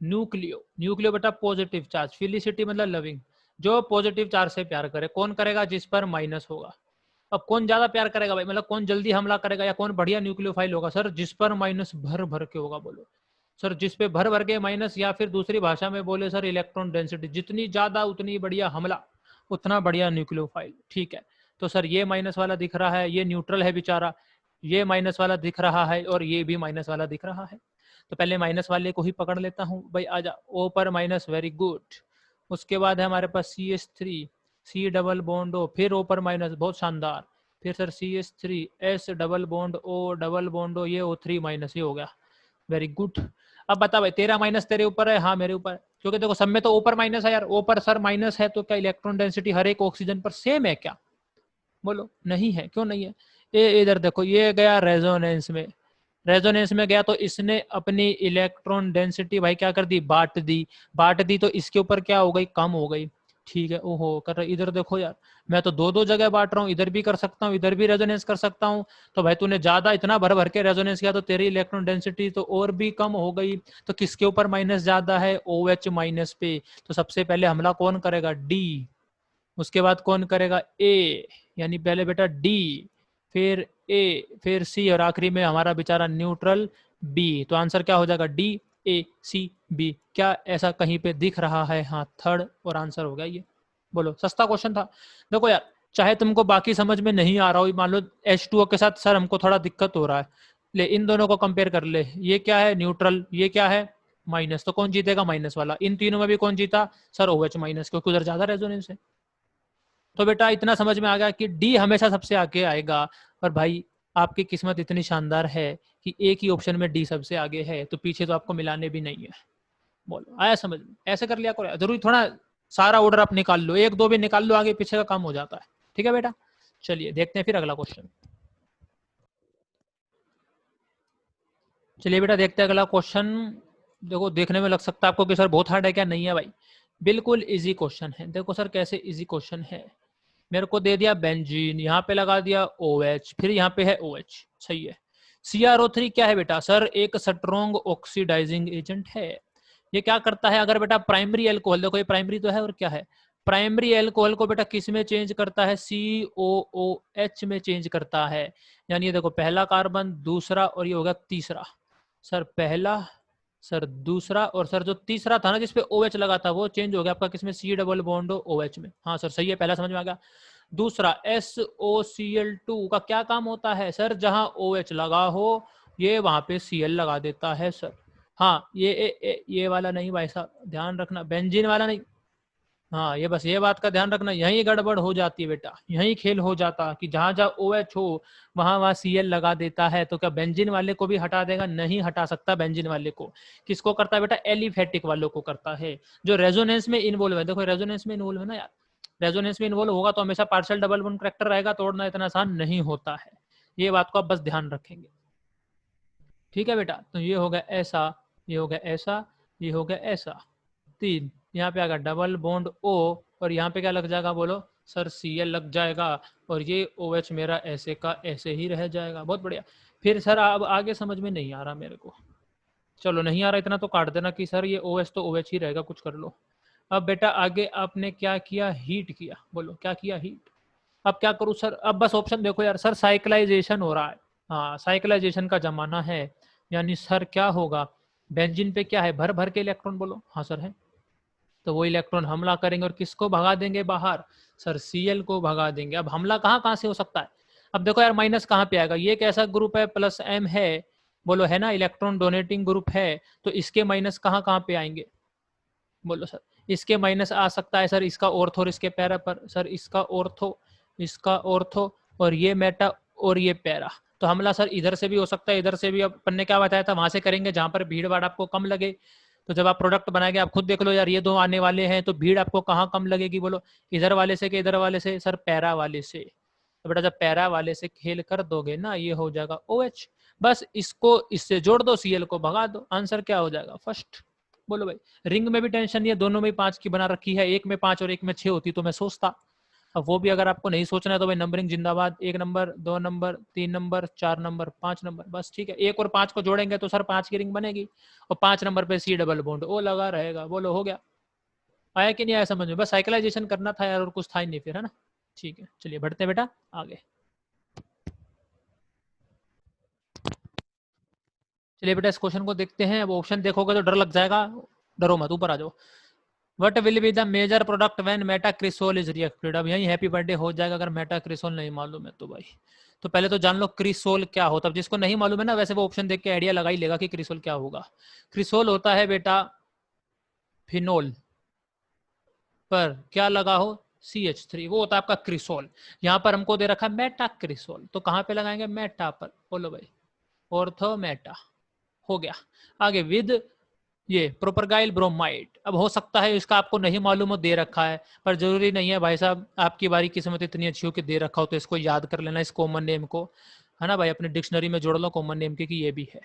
न्यूक्लियो बेटा पॉजिटिव चार्ज, फिलिसिटी मतलब लविंग, जो पॉजिटिव चार्ज से प्यार करे। कौन करेगा? जिस पर माइनस होगा। अब कौन ज्यादा प्यार करेगा भाई? मतलब कौन जल्दी हमला करेगा या कौन बढ़िया न्यूक्लियोफाइल होगा? सर जिस पर माइनस भर भर के होगा। बोलो सर जिस पे भर भर के माइनस, या फिर दूसरी भाषा में बोले सर इलेक्ट्रॉन डेंसिटी जितनी ज्यादा उतनी बढ़िया हमला, उतना बढ़िया न्यूक्लियोफाइल। ठीक है। तो सर ये माइनस वाला दिख रहा है, ये न्यूट्रल है बेचारा, ये माइनस वाला दिख रहा है और ये भी माइनस वाला दिख रहा है। तो पहले माइनस वाले को ही पकड़ लेता हूँ भाई। आजा ओ पर माइनस, वेरी गुड। उसके बाद है हमारे पास CH3, C double bond O, फिर O पर माइनस, बहुत शानदार। फिर sir CH3 S double bond O double bond O, ये O3 माइनस, ये हो गया, वेरी गुड। अब बता भाई तेरा माइनस तेरे ऊपर है? हाँ मेरे ऊपर, क्योंकि देखो सब में तो O पर माइनस है यार। O पर सर माइनस है तो क्या इलेक्ट्रॉन डेंसिटी हर एक ऑक्सीजन पर सेम है क्या? बोलो नहीं है। क्यों नहीं है? ये इधर देखो, ये गया रेजोनेंस में, रेजोनेंस में गया तो इसने अपनी इलेक्ट्रॉन डेंसिटी भाई क्या कर दी? बांट दी। बांट दी तो इसके ऊपर क्या हो गई? कम हो गई। ठीक है। ओहो कर रहा। इधर देखो यार, मैं तो दो दो जगह बांट रहा हूँ, इधर भी कर सकता हूँ इधर भी रेजोनेंस कर सकता हूँ। तो भाई तूने ज्यादा इतना भर भर के रेजोनेंस किया तो तेरी इलेक्ट्रॉन डेंसिटी तो और भी कम हो गई। तो किसके ऊपर माइनस ज्यादा है? OH माइनस पे। तो सबसे पहले हमला कौन करेगा? D। उसके बाद कौन करेगा? A, यानी पहले बेटा D, फिर A, फिर C और आखिरी में हमारा बेचारा न्यूट्रल B। तो आंसर क्या हो जाएगा? DACB। क्या ऐसा कहीं पे दिख रहा है? हाँ थर्ड, और आंसर हो गया ये। बोलो सस्ता क्वेश्चन था। देखो यार, चाहे तुमको बाकी समझ में नहीं आ रहा हो, मान लो H2O के साथ सर हमको थोड़ा दिक्कत हो रहा है, ले इन दोनों को कंपेयर कर ले, ये क्या है न्यूट्रल, ये क्या है माइनस, तो कौन जीतेगा माइनस वाला। इन तीनों में भी कौन जीता सर OH माइनस, क्योंकि उधर ज्यादा रेजोनेंस है। तो बेटा इतना समझ में आ गया कि डी हमेशा सबसे आगे आएगा। और भाई आपकी किस्मत इतनी शानदार है कि एक ही ऑप्शन में डी सबसे आगे है, तो पीछे तो आपको मिलाने भी नहीं है। बोलो आया समझ में, ऐसे कर लिया करो, जरूरी थोड़ा सारा ऑर्डर आप निकाल लो, एक दो भी निकाल लो, आगे पीछे का काम हो जाता है। ठीक है बेटा, चलिए देखते हैं फिर अगला क्वेश्चन। चलिए बेटा देखते हैं अगला क्वेश्चन। देखो देखने में लग सकता है आपको कि सर बहुत हार्ड है, क्या नहीं है भाई, बिल्कुल इजी क्वेश्चन है। देखो सर कैसे इजी क्वेश्चन है, मेरे को दे दिया बेंजीन, यहाँ पे लगा दिया OH, फिर यहाँ पे है OH, सही है। CrO3 क्या है बेटा सर, एक स्ट्रॉन्ग ऑक्सीडाइजिंग एजेंट है। ये क्या करता है, अगर बेटा प्राइमरी एल्कोहल, देखो ये प्राइमरी तो है और क्या है, प्राइमरी एल्कोहल को बेटा किस में चेंज करता है, COOH में चेंज करता है। यानी ये देखो पहला कार्बन, दूसरा और ये होगा तीसरा, सर पहला, सर दूसरा, और सर जो तीसरा था ना जिसपे OH लगा था वो चेंज हो गया आपका किसमें, C डबल बॉन्ड OH में। हाँ सर सही है, पहला समझ में आ गया। दूसरा SOCl2 का क्या काम होता है सर, जहां OH लगा हो ये वहां पे Cl लगा देता है सर। हाँ ये वाला नहीं भाई साहब, ध्यान रखना बेंजीन वाला नहीं। हाँ ये बस ये बात का ध्यान रखना, यही गड़बड़ हो जाती है बेटा, यही खेल हो जाता कि जहां जहां OH हो वहां वहां Cl लगा देता है। तो क्या बेंजीन वाले को भी हटा देगा, नहीं हटा सकता बेंजीन वाले को। किसको करता है बेटा, एलिफेटिक वालों को करता है, जो रेजोनेंस में इन्वॉल्व है। देखो रेजोनेंस में इन्वॉल्व है ना यार, रेजोनेंस में इन्वॉल्व होगा तो हमेशा पार्शियल डबल बॉन्ड करेक्टर रहेगा, तोड़ना इतना आसान नहीं होता है। ये बात को आप बस ध्यान रखेंगे। ठीक है बेटा, तो ये हो गया ऐसा, ये हो गया ऐसा, ये हो गया ऐसा, तीन, यहाँ पे आएगा डबल बॉन्ड O, और यहाँ पे क्या लग जाएगा बोलो सर, Cl लग जाएगा, और ये OH मेरा ऐसे का ऐसे ही रह जाएगा। बहुत बढ़िया। फिर सर अब आगे समझ में नहीं आ रहा मेरे को, चलो नहीं आ रहा इतना तो काट देना कि सर ये OH तो OH ही रहेगा, कुछ कर लो। अब बेटा आगे आपने क्या किया, हीट किया, बोलो क्या किया, हीट। अब क्या करूँ सर, अब बस ऑप्शन देखो यार सर, साइक्लाइजेशन हो रहा है, हाँ साइक्लाइजेशन का जमाना है। यानी सर क्या होगा, बेंजीन पे क्या है, भर भर के इलेक्ट्रॉन, बोलो हाँ सर है, तो वो इलेक्ट्रॉन हमला करेंगे और किसको भगा देंगे बाहर, सर Cl को भगा देंगे। अब हमला कहाँ कहाँ से हो सकता है, अब देखो यार माइनस कहाँ पे आएगा, ये कैसा ग्रुप है, प्लस M है, बोलो है ना, इलेक्ट्रॉन डोनेटिंग ग्रुप है, तो इसके माइनस कहाँ कहाँ पे आएंगे, बोलो सर। इसके माइनस आ सकता है सर इसका ऑर्थो और इसके पैरा पर, सर इसका ऑर्थो, इसका ऑर्थो, और ये मेटा और ये पैरा। तो हमला सर इधर से भी हो सकता है, इधर से भी। अपन ने क्या बताया था, वहां से करेंगे जहां पर भीड़ भाड़ आपको कम लगे। तो जब आप प्रोडक्ट बनाएंगे आप खुद देख लो यार, ये दो आने वाले हैं तो भीड़ आपको कहाँ कम लगेगी, बोलो इधर वाले से कि इधर वाले से, सर पैरा वाले से। तो बेटा जब पैरा वाले से खेल कर दोगे ना, ये हो जाएगा OH, बस इसको इससे जोड़ दो, Cl को भगा दो, आंसर क्या हो जाएगा फर्स्ट। बोलो भाई, रिंग में भी टेंशन नहीं है, दोनों में 5 की बना रखी है, एक में 5 और एक में 6 होती तो मैं सोचता। अब वो भी अगर आपको नहीं सोचना है तो भाई नंबरिंग जिंदाबाद, 1 number 2 number 3 number 4 number 5 number, बस ठीक है। 1 और 5 को जोड़ेंगे तो सर 5 की रिंग बनेगी, और 5 नंबर पे C डबल बॉन्ड O लगा रहेगा। बोलो हो गया, आया कि नहीं आया समझ में, बस साइक्लाइजेशन करना था यार, और कुछ था ही नहीं फिर, है ना। ठीक है चलिए बढ़ते बेटा आगे। चलिए बेटा इस क्वेश्चन को देखते हैं। अब ऑप्शन देखोगे तो डर लग जाएगा, डरो मत, ऊपर आ जाओ। What will be the major product when metacresol is reacted. अब यही हैप्पी बर्थडे हो जाएगा अगर मेटाक्रिसोल नहीं मालूम है तो भाई। तो पहले तो जान लो क्रिसोल क्या होता है, जिसको नहीं मालूम है ना वैसे वो ऑप्शन देख के आइडिया लगा ही लेगा कि क्रिसोल क्या होगा। क्रिसोल होता है बेटा फिनोल पर क्या लगा हो CH3, वो होता है आपका क्रिसोल। यहाँ पर हमको दे रखा है मेटाक्रिसोल, तो कहाँ पे लगाएंगे, मेटा पर, बोलो भाई ऑर्थो मेटा, हो गया। आगे विद ये प्रोपरगाइल ब्रोमाइड। अब हो सकता है इसका आपको नहीं मालूम हो, दे रखा है, पर जरूरी नहीं है भाई साहब, आपकी बारी किस्मत इतनी अच्छी हो कि दे रखा हो तो इसको याद कर लेना, इस कॉमन नेम को, है ना भाई, अपने डिक्शनरी में जोड़ लो कॉमन नेम के कि ये भी है।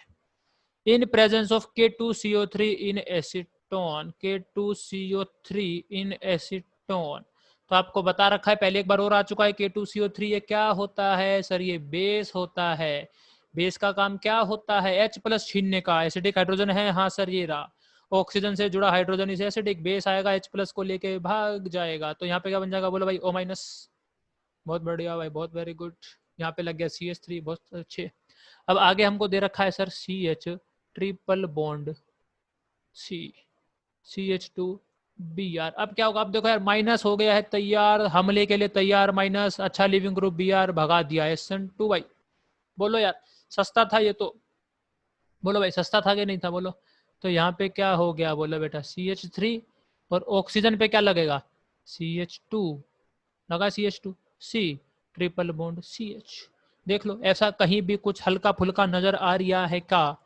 In presence of K2CO3 in acetone, K2CO3 in acetone. तो आपको बता रखा है पहले, एक बार और आ चुका है, K2CO3 ये क्या होता है सर, ये बेस होता है। बेस का काम क्या होता है, H+ छीनने का, एसिडिक हाइड्रोजन है, हाँ सर ये रहा, ऑक्सीजन से जुड़ा हाइड्रोजन इसे एसिडिक, बेस आएगा H+ को लेके भाग जाएगा, तो यहाँ पे क्या बन जाएगा, बोलो भाई O-। बहुत बढ़िया भाई, बहुत वेरी गुड। यहाँ पे लग गया CH3, बहुत अच्छे। अब आगे हमको दे रखा है sir CH triple bond CH2Br। अब क्या होगा, अब देखो यार माइनस हो गया है तैयार, हमले के लिए तैयार, माइनस, अच्छा लिविंग ग्रुप Br भगा दिया है SN2 भाई। बोलो यार सस्ता था ये तो, बोलो भाई सस्ता था कि नहीं था बोलो। तो यहाँ पे क्या हो गया बोलो बेटा CH3 और ऑक्सीजन पे क्या लगेगा CH2 लगा CH2 C triple bond CH। देख लो ऐसा कहीं भी कुछ हल्का फुल्का नजर आ रहा है क्या?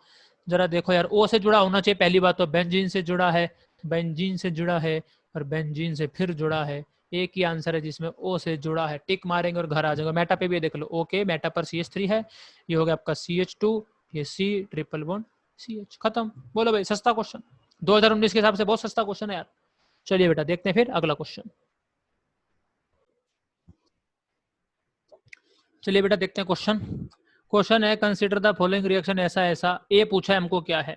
जरा देखो यार O से जुड़ा होना चाहिए पहली बात तो बेंजीन से जुड़ा है बेंजीन से जुड़ा है और बेंजीन से फिर जुड़ा है एक ही आंसर है जिसमें O से जुड़ा है टिक मारेंगे और घर आ जाएगा। मेटा पे भी देख लो ओके मेटा पर CH3 है ये हो गया आपका CH2 ये C ट्रिपल बॉन्ड CH खत्म। बोलो भाई सस्ता क्वेश्चन 2019 के हिसाब से बहुत सस्ता क्वेश्चन है यार। चलिए बेटा देखते हैं फिर अगला क्वेश्चन। चलिए बेटा देखते हैं क्वेश्चन। क्वेश्चन है कंसीडर द फॉलोइंग रिएक्शन ऐसा ऐसा ए पूछा है हमको क्या है।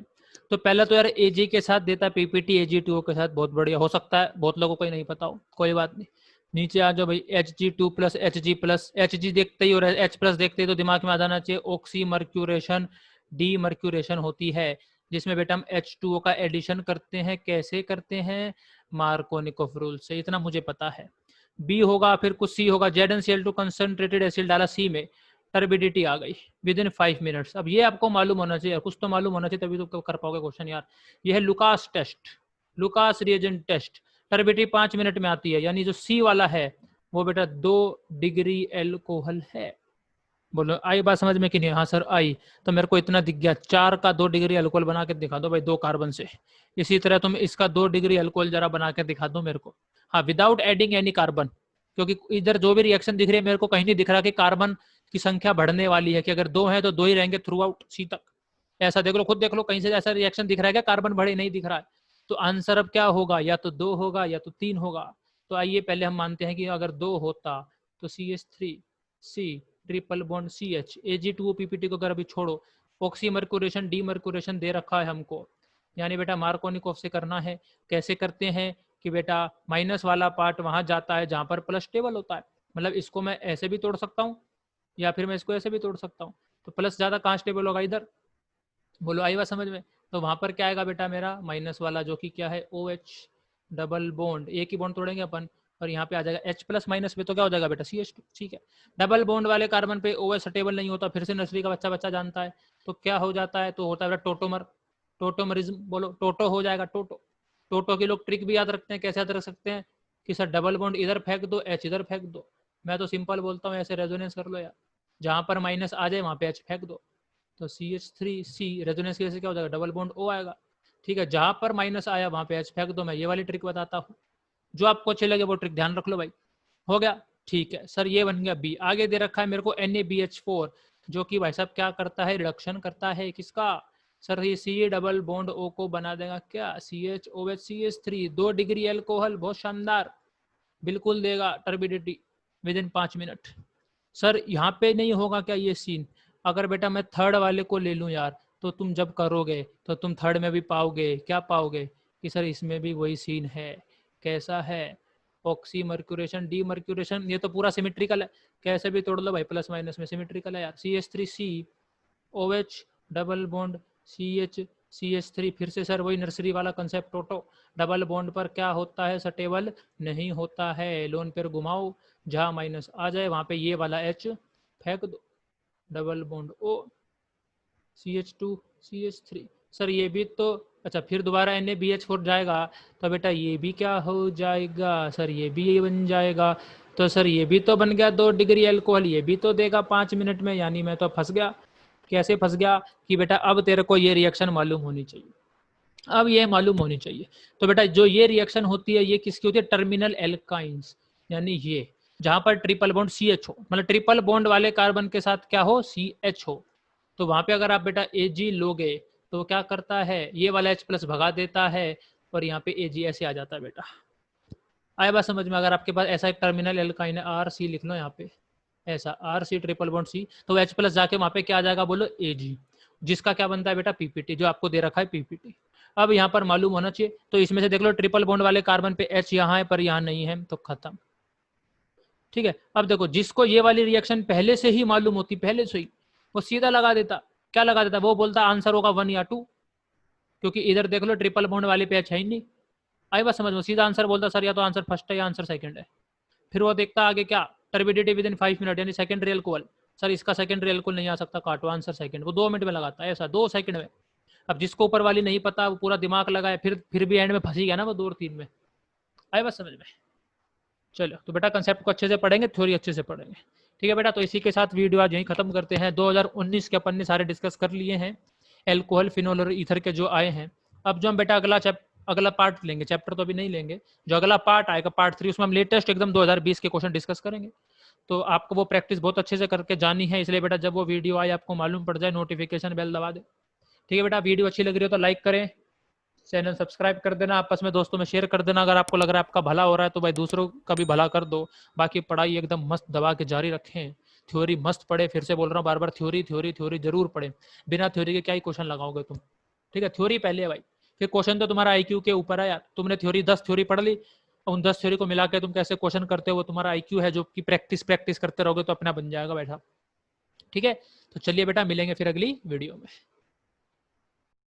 तो पहले तो यार एजी के साथ देता पीपीटी AG2O के साथ बहुत बढ़िया हो सकता है बहुत लोगों को ही नहीं पता हो कोई बात नहीं। नीचे आ जाओ भाई Hg2 plus Hg plus Hg देखते ही और H प्लस देखते ही तो दिमाग में आ जाना चाहिए ऑक्सी मर्क्यूरेशन डी मर्क्यूरेशन होती है जिसमें बेटा हम H2O का एडिशन करते हैं कैसे करते हैं मार्कोनिकोफ रूल से इतना मुझे पता है। बी होगा फिर कुछ सी होगा ZnCl2 कंसंट्रेटेड एसिड डाला सी में टर्बिडिटी आ गई विद इन 5 मिनट्स। अब ये आपको मालूम होना चाहिए कुछ तो मालूम होना चाहिए तभी तो कर पाओगे क्वेश्चन यार। ये है Lucas test Lucas reagent test turbidity 5 minute में आती है यानी जो सी वाला है वो बेटा 2 डिग्री एल्कोहल है। बोलो आई बात समझ में कि नहीं? हाँ सर आई। तो मेरे को इतना दिख गया 4 का 2 डिग्री अल्कोहल बना के दिखा दो भाई 2 कार्बन से। इसी तरह तुम इसका 2 डिग्री अल्कोहल जरा बना के दिखा दो मेरे को। हाँ विदाउट एडिंग एनी कार्बन क्योंकि इधर जो भी रिएक्शन दिख रही है मेरे को कहीं नहीं दिख रहा कि कार्बन की संख्या बढ़ने वाली है कि अगर 2 है तो 2 ही रहेंगे थ्रू आउट सी तक। ऐसा देख लो खुद देख लो कहीं से ऐसा रिएक्शन दिख रहा है क्या कार्बन बढ़े नहीं दिख रहा है। तो आंसर अब क्या होगा या तो 2 होगा या तो 3 होगा। तो आइए पहले हम मानते हैं कि अगर 2 होता तो CH3C triple bond CH Ag2O PPT को अगर अभी छोड़ो ऑक्सी मर्क्यूरेशन डी मर्क्यूरेशन दे रखा है हमको यानी बेटा मार्कोनिकोफ से करना है। कैसे करते हैं कि बेटा माइनस वाला पार्ट वहां जाता है जहां पर प्लस टेबल होता है मतलब इसको मैं ऐसे भी तोड़ सकता हूँ या फिर मैं इसको ऐसे भी तोड़ सकता हूँ। तो प्लस ज्यादा कहाँ स्टेबल होगा इधर बोलो आई बात समझ में। तो वहां पर क्या आएगा बेटा मेरा माइनस वाला जो कि क्या है OH डबल बॉन्ड एक ही बॉन्ड तोड़ेंगे अपन और यहाँ पे आ जाएगा H प्लस माइनस पे तो क्या हो जाएगा बेटा CH2 ठीक है। डबल बॉन्ड वाले कार्बन पे OH स्टेबल नहीं होता फिर से नर्सरी का बच्चा बच्चा जानता है। तो क्या हो जाता है तो होता है बेटा टोटोमर टोटोमरिज्म बोलो टोटो हो जाएगा टोटो। टोटो के लोग ट्रिक भी याद रखते हैं कैसे याद रख सकते हैं कि सर डबल बॉन्ड इधर फेंक दो H इधर फेंक दो। मैं तो सिंपल बोलता हूँ ऐसे रेजोनेंस कर लो यार जहां पर माइनस आ जाए वहां पे H फेंक दो। तो CH3C रेजोनेंस की वजह से क्या हो जाएगा डबल बॉन्ड O आएगा। ठीक है जहां पर माइनस आया वहां पे H फेंक दो। मैं ये वाली ट्रिक बताता हूँ जो आपको अच्छे लगे वो ट्रिक ध्यान रख लो भाई। हो गया ठीक है सर ये बन गया बी। आगे दे रखा है मेरे को NaBH4 जो कि भाई साहब क्या करता है रिडक्शन करता है किसका सर ये सी डबल बॉन्ड O को बना देगा क्या CHOH CH3 2 डिग्री एल्कोहल बहुत शानदार बिल्कुल देगा turbidity with in 5 minute. Sir यहाँ पे नहीं होगा क्या ये सीन अगर बेटा मैं थर्ड वाले को ले लूँ यार तो तुम जब करोगे तो तुम थर्ड में भी पाओगे क्या पाओगे कि सर इसमें भी वही सीन है। कैसा है ऑक्सी मर्क्यूरेशन डी मर्क्यूरेशन ये तो पूरा सिमेट्रिकल है कैसे भी तोड़ लो भाई प्लस माइनस में सिमेट्रिकल है यार CH3C OH double bond CH3 फिर से सर वही नर्सरी वाला कंसेप्ट टोटो डबल बॉन्ड पर क्या होता है स्टेबल नहीं होता है लोन पर घुमाओ जहाँ माइनस आ जाए वहां पे ये वाला H फेंक दो double bond O CH2 CH3 sir ये भी तो अच्छा फिर दोबारा NaBH4 जाएगा तो बेटा ये भी क्या हो जाएगा सर ये भी ये बन जाएगा। तो सर ये भी तो बन गया 2 डिग्री एल्कोहल ये भी तो देगा 5 मिनट में यानी मैं तो फंस गया। कैसे फंस गया कि बेटा अब तेरे को ये रिएक्शन मालूम होनी चाहिए अब ये मालूम होनी चाहिए। तो बेटा जो ये रिएक्शन होती है ये किसकी होती है टर्मिनल एल्काइंस यानी ये जहां पर ट्रिपल बॉन्ड CH हो मतलब ट्रिपल बॉन्ड वाले कार्बन के साथ क्या हो CH हो। तो वहां पे अगर आप बेटा Ag लोगे तो क्या करता है ये वाला H प्लस भगा देता है और यहाँ पे Ag ऐसे आ जाता है बेटा। आया बात समझ में। अगर आपके पास ऐसा एक टर्मिनल एल्काइन है RC लिख लो यहाँ पे ऐसा RC ट्रिपल बॉन्ड C तो H प्लस जाके वहां पे क्या आ जाएगा बोलो Ag जिसका क्या बनता है बेटा PPT जो आपको दे रखा है PPT। अब यहाँ पर मालूम होना चाहिए तो इसमें से देख लो ट्रिपल बॉन्ड वाले कार्बन पे H यहाँ है पर यहाँ नहीं है तो खत्म। ठीक है अब देखो जिसको ये वाली रिएक्शन पहले से ही मालूम होती पहले से ही वो सीधा लगा देता क्या लगा देता वो बोलता आंसर होगा 1 या 2 क्योंकि इधर देख लो ट्रिपल बॉन्ड वाले पे H है ही नहीं। आई बात समझ में सीधा आंसर बोलता सर या तो आंसर फर्स्ट है या आंसर सेकंड है। फिर वो देखता आगे क्या टर्बिडिटी विद इन 5 मिनट यानी सेकेंडरी एल्कोहल सर इसका सेकेंडरी एल्कोहल नहीं आ सकता काटो आंसर सेकंड वो 2 मिनट में लगाता है ऐसा 2 सेकंड में अब जिसको ऊपर वाली नहीं पता वो पूरा दिमाग लगाए, फिर भी एंड में फंसी गया ना वो 2 और 3 में। आए बात समझ में? चलो तो बेटा कंसेप्ट को अच्छे से पढ़ेंगे, थ्योरी अच्छे से पढ़ेंगे। ठीक है बेटा, तो इसी के साथ वीडियो आज यहीं खत्म करते हैं। 2019 के अपन ने सारे डिस्कस कर लिए हैं, एल्कोहल, फिनोल और ईथर के जो आए हैं। अब जो हम बेटा अगला पार्ट लेंगे, चैप्टर तो अभी नहीं लेंगे, जो अगला पार्ट आएगा पार्ट 3, उसमें हम लेटेस्ट एकदम 2020 के क्वेश्चन डिस्कस करेंगे। तो आपको वो प्रैक्टिस बहुत अच्छे से करके जानी है, इसलिए बेटा जब वो वीडियो आए आपको मालूम पड़ जाए, नोटिफिकेशन बेल दबा दे। ठीक है बेटा, वीडियो अच्छी लग रही हो तो लाइक करें, चैनल सब्सक्राइब कर देना, आपस में दोस्तों में शेयर कर देना। अगर आपको लग रहा है आपका भला हो रहा है तो भाई दूसरों का भी भला कर दो। बाकी पढ़ाई एकदम मस्त दबा के जारी रखें, थ्योरी मस्त पढ़े, फिर से बोल रहा हूँ बार बार, थ्योरी थ्योरी थ्योरी जरूर पढ़े। बिना थ्योरी के क्या ही क्वेश्चन लगाओगे तुम। ठीक है, थ्योरी पहले है भाई, फिर क्वेश्चन तो तुम्हारा आईक्यू के ऊपर है यार। तुमने थ्योरी 10 थ्योरी पढ़ ली, उन 10 थ्योरी को मिला के तुम कैसे क्वेश्चन करते हो, वो तुम्हारा आईक्यू है, जो कि प्रैक्टिस प्रैक्टिस करते रहोगे तो अपना बन जाएगा बैठा। ठीक है, तो चलिए बेटा मिलेंगे फिर अगली वीडियो में।